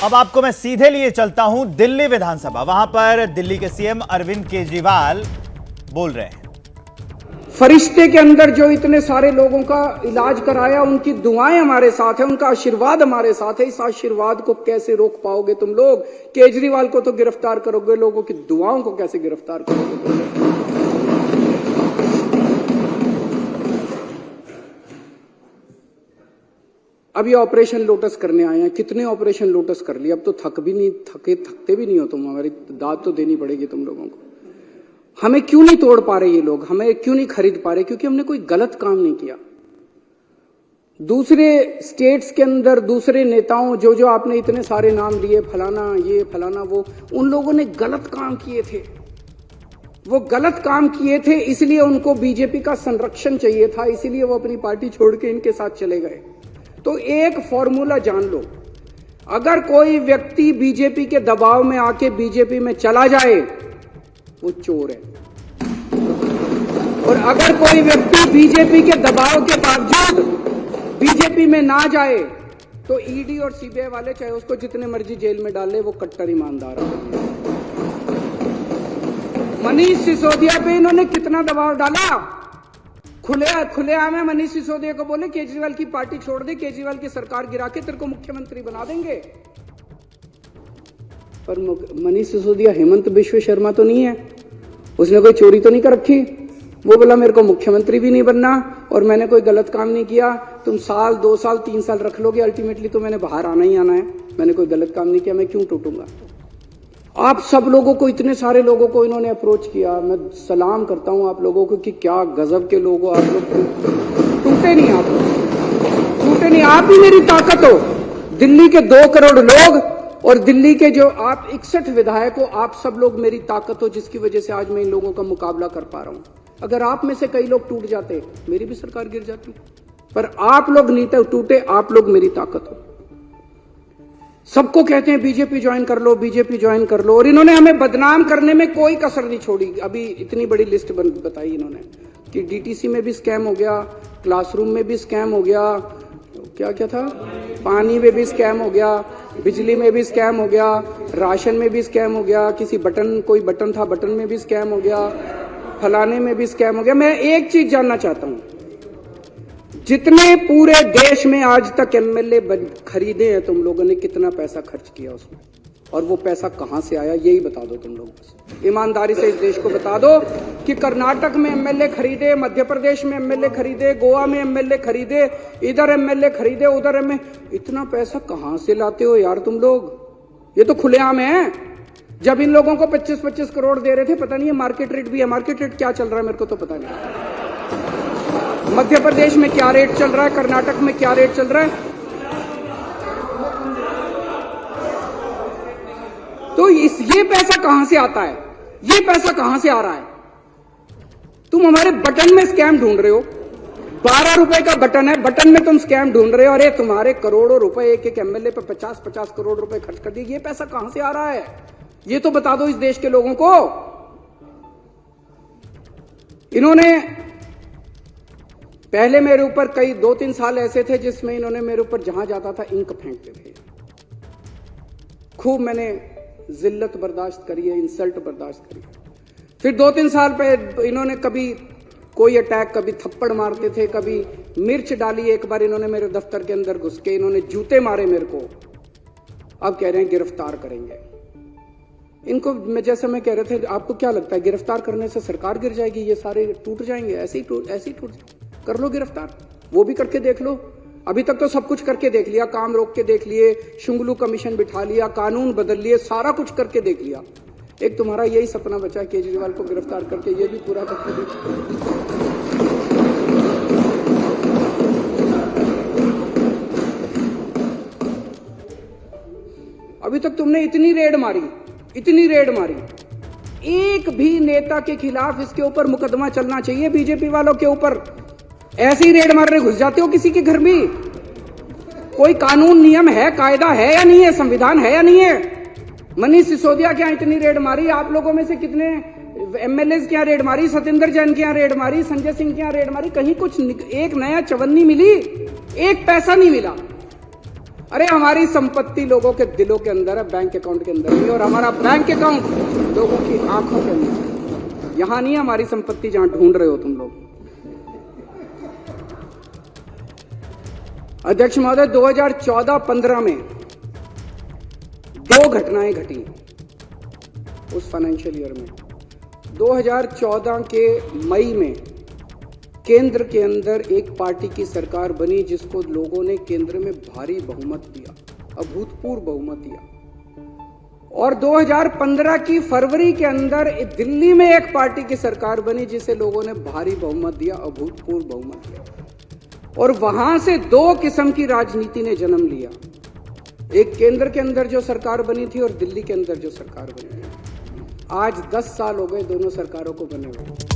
अब आपको मैं सीधे लिए चलता हूं दिल्ली विधानसभा। वहां पर दिल्ली के सीएम अरविंद केजरीवाल बोल रहे हैं। फरिश्ते के अंदर जो इतने सारे लोगों का इलाज कराया, उनकी दुआएं हमारे साथ है, उनका आशीर्वाद हमारे साथ है। इस आशीर्वाद को कैसे रोक पाओगे तुम लोग? केजरीवाल को तो गिरफ्तार करोगे, लोगों की दुआओं को कैसे गिरफ्तार करोगे तुम लोग? अब ये ऑपरेशन लोटस करने आए हैं। कितने ऑपरेशन लोटस कर लिए? अब तो थकते भी नहीं हो तुम। हमारी दाद तो देनी पड़ेगी तुम लोगों को। हमें क्यों नहीं तोड़ पा रहे ये लोग? हमें क्यों नहीं खरीद पा रहे? क्योंकि हमने कोई गलत काम नहीं किया। दूसरे स्टेट्स के अंदर दूसरे नेताओं जो आपने इतने सारे नाम लिए, फलाना ये फलाना वो, उन लोगों ने गलत काम किए थे। वो गलत काम किए थे, इसलिए उनको बीजेपी का संरक्षण चाहिए था, इसीलिए वो अपनी पार्टी छोड़ के इनके साथ चले गए। तो एक फॉर्मूला जान लो, अगर कोई व्यक्ति बीजेपी के दबाव में आके बीजेपी में चला जाए, वो चोर है। और अगर कोई व्यक्ति बीजेपी के दबाव के बावजूद बीजेपी में ना जाए, तो ईडी और सीबीआई वाले चाहे उसको जितने मर्जी जेल में डाल ले, वो कट्टर ईमानदार है। मनीष सिसोदिया पे इन्होंने कितना दबाव डाला? खुलेआम है। मनीष सिसोदिया को बोले केजरीवाल की पार्टी छोड़ दे, केजरीवाल की सरकार गिरा के तेरे को मुख्यमंत्री बना देंगे। पर मनीष सिसोदिया हेमंत बिश्व शर्मा तो नहीं है, उसने कोई चोरी तो नहीं कर रखी। वो बोला मेरे को मुख्यमंत्री भी नहीं बनना और मैंने कोई गलत काम नहीं किया। तुम साल 2 साल 3 साल रख लोगे, अल्टीमेटली तो मैंने बाहर आना ही आना है। मैंने कोई गलत काम नहीं किया, मैं क्यों टूटूंगा? आप सब लोगों को, इतने सारे लोगों को इन्होंने अप्रोच किया। मैं सलाम करता हूं आप लोगों को कि क्या गजब के लोग हो आप लोग। टूटे नहीं, आप टूटे नहीं। आप ही मेरी ताकत हो। दिल्ली के 2 करोड़ लोग और दिल्ली के जो आप 61 विधायक हो, आप सब लोग मेरी ताकत हो, जिसकी वजह से आज मैं इन लोगों का मुकाबला कर पा रहा हूं। अगर आप में से कई लोग टूट जाते, मेरी भी सरकार गिर जाती। पर आप लोग नहीं टूटे, आप लोग मेरी ताकत हो। सबको कहते हैं बीजेपी ज्वाइन कर लो, बीजेपी ज्वाइन कर लो, और इन्होंने हमें बदनाम करने में कोई कसर नहीं छोड़ी। अभी इतनी बड़ी लिस्ट बताई इन्होंने कि डीटीसी में भी स्कैम हो गया, क्लासरूम में भी स्कैम हो गया, क्या क्या था, पानी में भी स्कैम हो गया, बिजली में भी स्कैम हो गया, राशन में भी स्कैम हो गया, किसी बटन, कोई बटन था, बटन में भी स्कैम हो गया, फलाने में भी स्कैम हो गया। मैं एक चीज जानना चाहता हूं, जितने पूरे देश में आज तक एमएलए खरीदे हैं तुम लोगों ने, कितना पैसा खर्च किया उसमें, और वो पैसा कहां से आया, यही बता दो तुम लोग। बस ईमानदारी से इस देश को बता दो कि कर्नाटक में एमएलए खरीदे, मध्य प्रदेश में एमएलए खरीदे, गोवा में एमएलए खरीदे, इधर एमएलए खरीदे, उधर इतना पैसा कहां से लाते हो यार तुम लोग? ये तो खुलेआम है। जब इन लोगों को 25-25 करोड़ दे रहे थे, पता नहीं है मार्केट रेट भी है। मार्केट रेट क्या चल रहा है मेरे को तो पता नहीं। मध्य प्रदेश में क्या रेट चल रहा है, कर्नाटक में क्या रेट चल रहा है। तो ये पैसा कहां से आता है? ये पैसा कहां से आ रहा है? तुम हमारे बटन में स्कैम ढूंढ रहे हो। 12 रुपए का बटन है, बटन में तुम स्कैम ढूंढ रहे हो। अरे तुम्हारे करोड़ों रुपए एक एमएलए पे 50-50 करोड़ रुपए खर्च कर दिए। ये पैसा कहां से आ रहा है? ये तो बता दो इस देश के लोगों को। इन्होंने पहले मेरे ऊपर कई 2-3 साल ऐसे थे जिसमें इन्होंने मेरे ऊपर जहां जाता था इंक फेंकते थे। खूब मैंने जिल्लत बर्दाश्त करी है, इंसल्ट बर्दाश्त करी है। फिर 2-3 साल पे इन्होंने कभी कोई अटैक, कभी थप्पड़ मारते थे, कभी मिर्च डाली। एक बार इन्होंने मेरे दफ्तर के अंदर घुस के इन्होंने जूते मारे मेरे को। अब कह रहे हैं गिरफ्तार करेंगे इनको। मैं कह रहे थे आपको क्या लगता है गिरफ्तार करने से सरकार गिर जाएगी, ये सारे टूट जाएंगे? ऐसे ही टूट कर लो गिरफ्तार, वो भी करके देख लो। अभी तक तो सब कुछ करके देख लिया, काम रोक के देख लिए, शुंगलू कमीशन बिठा लिया, कानून बदल लिए, सारा कुछ करके देख लिया। एक तुम्हारा यही सपना बचा है केजरीवाल को गिरफ्तार करके, ये भी पूरा करके देखो। अभी तक तुमने इतनी रेड मारी, एक भी नेता के खिलाफ इसके ऊपर मुकदमा चलना चाहिए। बीजेपी वालों के ऊपर ऐसे ही रेड मारने घुस जाते हो किसी के घर भी। कोई कानून नियम है, कायदा है या नहीं है, संविधान है या नहीं है? मनीष सिसोदिया क्या इतनी रेड मारी? आप लोगों में से कितने एमएलए क्या रेड मारी? सत्येंद्र जैन क्या रेड मारी? संजय सिंह क्या रेड मारी? कहीं कुछ एक नया चवन्नी मिली? एक पैसा नहीं मिला। अरे हमारी संपत्ति लोगों के दिलों के अंदर है, बैंक अकाउंट के अंदर नहीं, और हमारा बैंक अकाउंट लोगों की आंखों के अंदर है। यहां नहीं है हमारी संपत्ति जहां ढूंढ रहे हो तुम लोग। अध्यक्ष महोदय, 2014-15 में 2 घटनाएं घटी उस फाइनेंशियल ईयर में। 2014 के मई में केंद्र के अंदर एक पार्टी की सरकार बनी जिसको लोगों ने केंद्र में भारी बहुमत दिया, अभूतपूर्व बहुमत दिया। और 2015 की फरवरी के अंदर दिल्ली में एक पार्टी की सरकार बनी जिसे लोगों ने भारी बहुमत दिया, अभूतपूर्व बहुमत दिया। और वहां से 2 किस्म की राजनीति ने जन्म लिया, एक केंद्र के अंदर जो सरकार बनी थी और दिल्ली के अंदर जो सरकार बनी थी। आज 10 साल हो गए दोनों सरकारों को बने हुए।